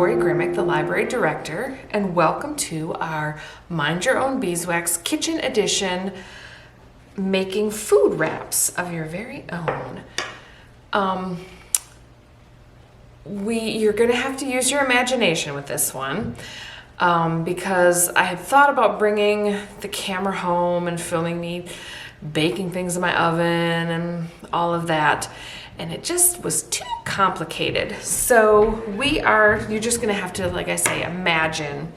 Lori Grimmick, the library director, and welcome to our Mind Your Own Beeswax Kitchen Edition, making food wraps of your very own. You're gonna have to use your imagination with this one, because I had thought about bringing the camera home and filming me baking things in my oven and all of that, and it just was too complicated. So you're just gonna have to, like I say, imagine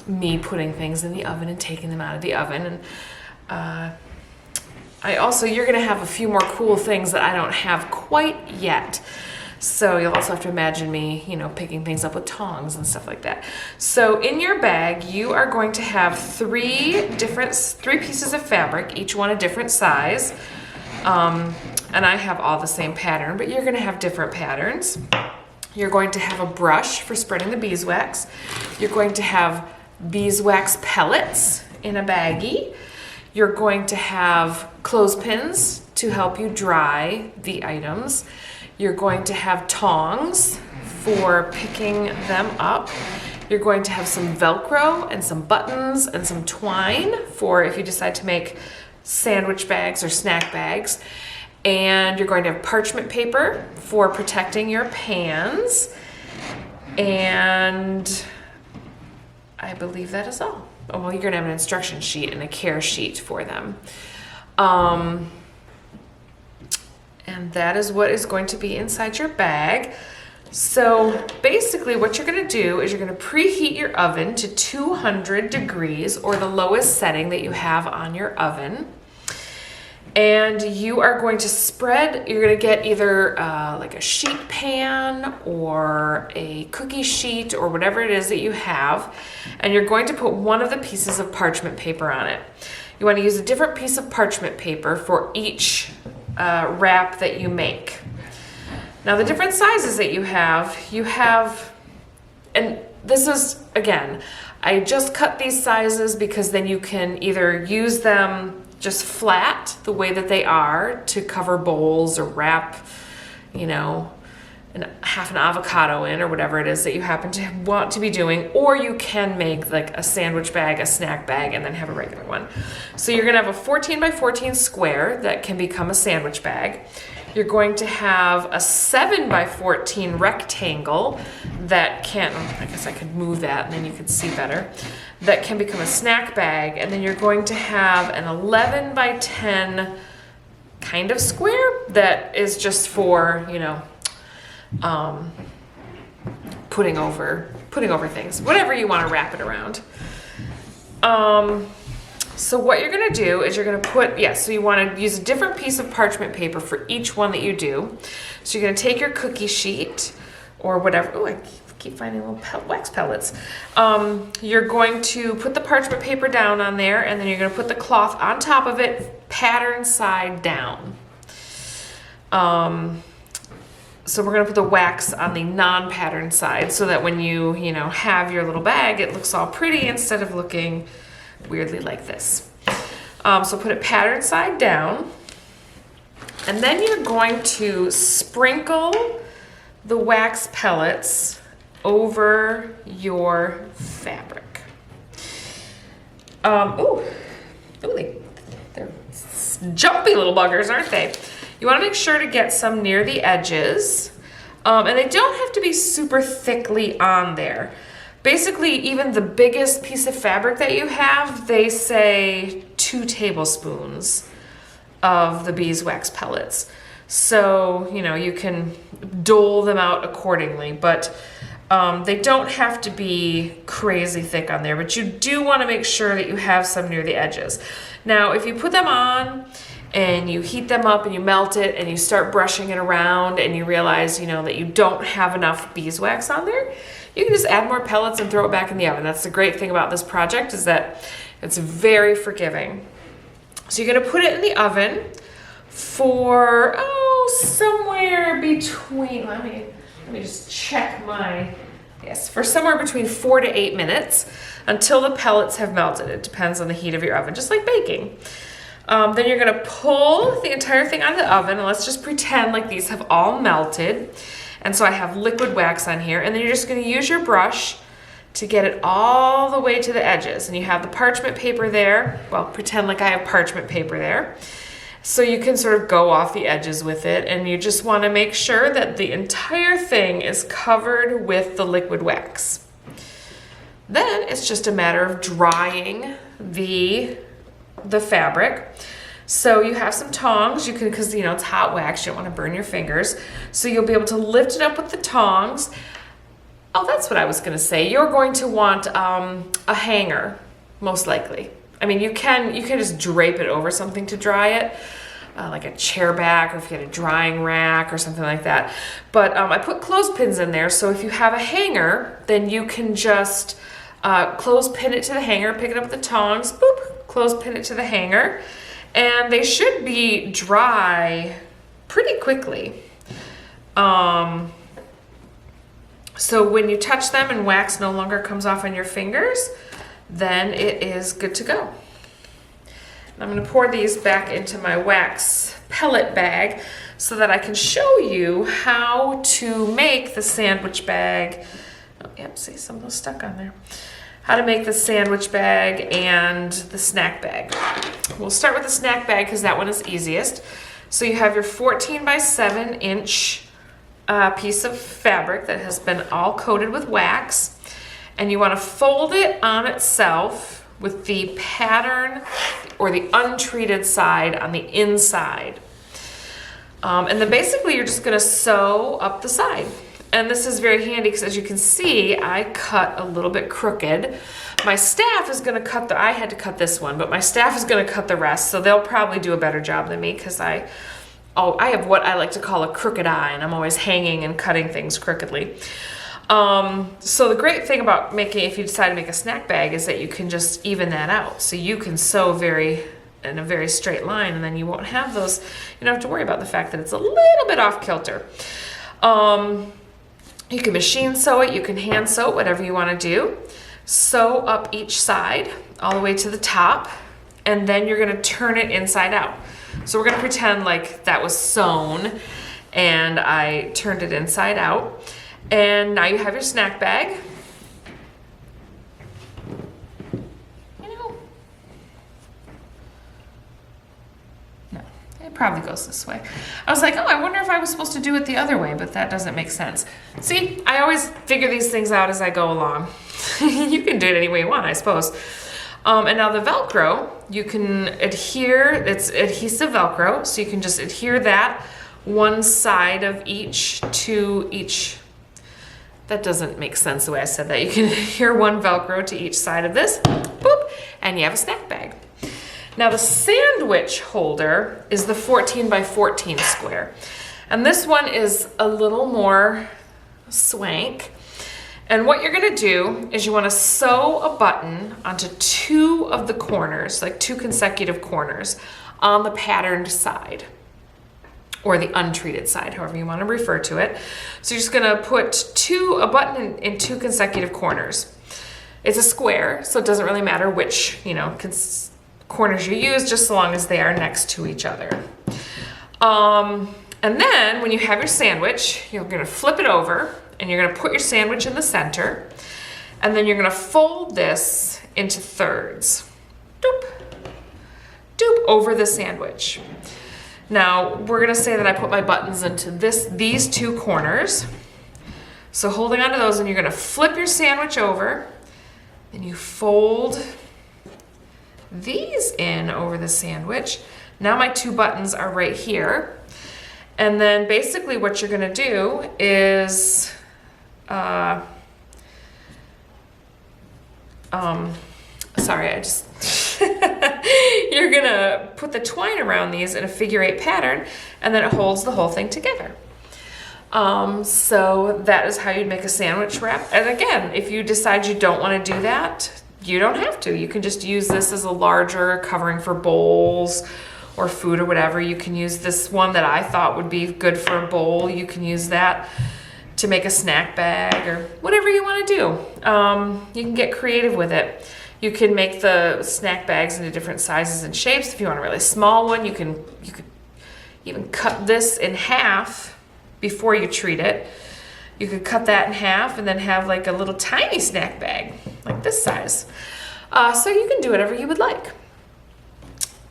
me putting things in the oven and taking them out of the oven. And you're gonna have a few more cool things that I don't have quite yet. So you'll also have to imagine me, picking things up with tongs and stuff like that. So in your bag, you are going to have three pieces of fabric, each one a different size. And I have all the same pattern, but you're gonna have different patterns. You're going to have a brush for spreading the beeswax. You're going to have beeswax pellets in a baggie. You're going to have clothespins to help you dry the items. You're going to have tongs for picking them up. You're going to have some Velcro and some buttons and some twine for if you decide to make sandwich bags or snack bags. And you're going to have parchment paper for protecting your pans. And I believe that is all. Oh, well, you're gonna have an instruction sheet and a care sheet for them. And that is what is going to be inside your bag. So basically what you're gonna do is you're gonna preheat your oven to 200 degrees or the lowest setting that you have on your oven. And you are going to you're gonna get either like a sheet pan or a cookie sheet or whatever it is that you have. And you're going to put one of the pieces of parchment paper on it. You wanna use a different piece of parchment paper for each wrap that you make. Now the different sizes that you have, and this is, again, I just cut these sizes because then you can either use them just flat the way that they are to cover bowls or wrap, half an avocado in or whatever it is that you happen to want to be doing, or you can make like a sandwich bag, a snack bag, and then have a regular one. So you're gonna have a 14 by 14 square that can become a sandwich bag. You're going to have a 7 by 14 rectangle that I guess I could move that and then you could see better, that can become a snack bag. And then you're going to have an 11 by 10 kind of square that is just for, putting over things, whatever you want to wrap it around. So what you're gonna do is you're gonna so you wanna use a different piece of parchment paper for each one that you do. So you're gonna take your cookie sheet or whatever. Oh, I keep finding little wax pellets. You're going to put the parchment paper down on there, and then you're gonna put the cloth on top of it, pattern side down. So we're gonna put the wax on the non-pattern side so that when you have your little bag, it looks all pretty instead of looking weirdly like this. So put it pattern side down, and then you're going to sprinkle the wax pellets over your fabric. They're jumpy little buggers, aren't they? You want to make sure to get some near the edges, and they don't have to be super thickly on there. Basically, even the biggest piece of fabric that you have, they say 2 tablespoons of the beeswax pellets. So, you can dole them out accordingly, but they don't have to be crazy thick on there, but you do want to make sure that you have some near the edges. Now, if you put them on and you heat them up and you melt it and you start brushing it around and you realize, that you don't have enough beeswax on there, you can just add more pellets and throw it back in the oven. That's the great thing about this project, is that it's very forgiving. So you're gonna put it in the oven for, somewhere between, let me just check for somewhere between 4 to 8 minutes until the pellets have melted. It depends on the heat of your oven, just like baking. Then you're gonna pull the entire thing out of the oven, and let's just pretend like these have all melted. And so I have liquid wax on here, and then you're just gonna use your brush to get it all the way to the edges. And you have the parchment paper there. Well, pretend like I have parchment paper there. So you can sort of go off the edges with it, and you just wanna make sure that the entire thing is covered with the liquid wax. Then it's just a matter of drying the fabric. So you have some tongs, you can, because you know it's hot wax, you don't want to burn your fingers. So you'll be able to lift it up with the tongs. Oh, that's what I was going to say. You're going to want a hanger, most likely. I mean, you can just drape it over something to dry it, like a chair back, or if you had a drying rack or something like that. But I put clothespins in there, so if you have a hanger, then you can just clothespin it to the hanger, pick it up with the tongs, boop, clothespin it to the hanger. And they should be dry pretty quickly. So when you touch them and wax no longer comes off on your fingers, then it is good to go. I'm going to pour these back into my wax pellet bag so that I can show you how to make the sandwich bag. Oh, yep, see, some of those stuck on there. How to make the sandwich bag and the snack bag. We'll start with the snack bag because that one is easiest. So you have your 14 by 7 inch piece of fabric that has been all coated with wax, and you want to fold it on itself with the pattern or the untreated side on the inside. And then basically you're just going to sew up the side. And this is very handy because, as you can see, I cut a little bit crooked. My staff is going to cut I had to cut this one, but my staff is going to cut the rest, so they'll probably do a better job than me because I have what I like to call a crooked eye, and I'm always hanging and cutting things crookedly. So the great thing about if you decide to make a snack bag, is that you can just even that out. So you can sew in a very straight line, and then you won't have those, you don't have to worry about the fact that it's a little bit off kilter. You can machine sew it, you can hand sew it, whatever you want to do. Sew up each side all the way to the top, and then you're going to turn it inside out. So we're going to pretend like that was sewn and I turned it inside out. And now you have your snack bag. It probably goes this way. I was like, oh, I wonder if I was supposed to do it the other way, but that doesn't make sense. See, I always figure these things out as I go along. You can do it any way you want, I suppose. And now the Velcro, you can adhere, it's adhesive Velcro, so you can just adhere that one side of each to each. That doesn't make sense the way I said that. You can adhere one Velcro to each side of this, boop, and you have a snack bag. Now the sandwich holder is the 14 by 14 square. And this one is a little more swank. And what you're gonna do is you wanna sew a button onto two of the corners, like two consecutive corners on the patterned side, or the untreated side, however you wanna refer to it. So you're just gonna put a button in two consecutive corners. It's a square, so it doesn't really matter which, corners you use, just so long as they are next to each other. And then when you have your sandwich, you're gonna flip it over and you're gonna put your sandwich in the center, and then you're gonna fold this into thirds. Doop, doop, over the sandwich. Now we're gonna say that I put my buttons into these two corners. So holding onto those, and you're gonna flip your sandwich over, and you fold these in over the sandwich. Now my two buttons are right here. And then basically what you're gonna do is, you're gonna put the twine around these in a figure 8 pattern, and then it holds the whole thing together. So that is how you'd make a sandwich wrap. And again, if you decide you don't wanna do that, you don't have to. You can just use this as a larger covering for bowls or food or whatever. You can use this one that I thought would be good for a bowl. You can use that to make a snack bag or whatever you want to do. You can get creative with it. You can make the snack bags into different sizes and shapes. If you want a really small one, you could even cut this in half before you treat it. You could cut that in half and then have like a little tiny snack bag, like this size. So you can do whatever you would like.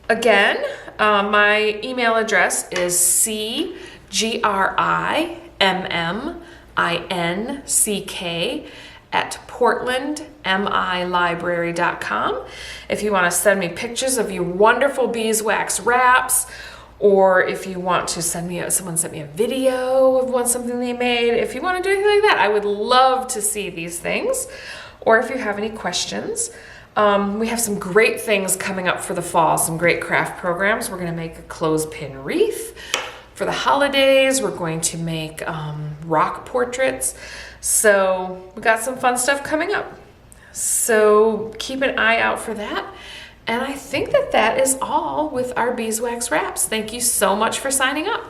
Again, my email address is cgrimminck@portlandmilibrary.com. If you want to send me pictures of your wonderful beeswax wraps, or if you want to someone sent me a video of something they made. If you want to do anything like that, I would love to see these things. Or if you have any questions, we have some great things coming up for the fall, some great craft programs. We're going to make a clothespin wreath for the holidays. We're going to make rock portraits. So we got some fun stuff coming up. So keep an eye out for that. And I think that is all with our beeswax wraps. Thank you so much for signing up.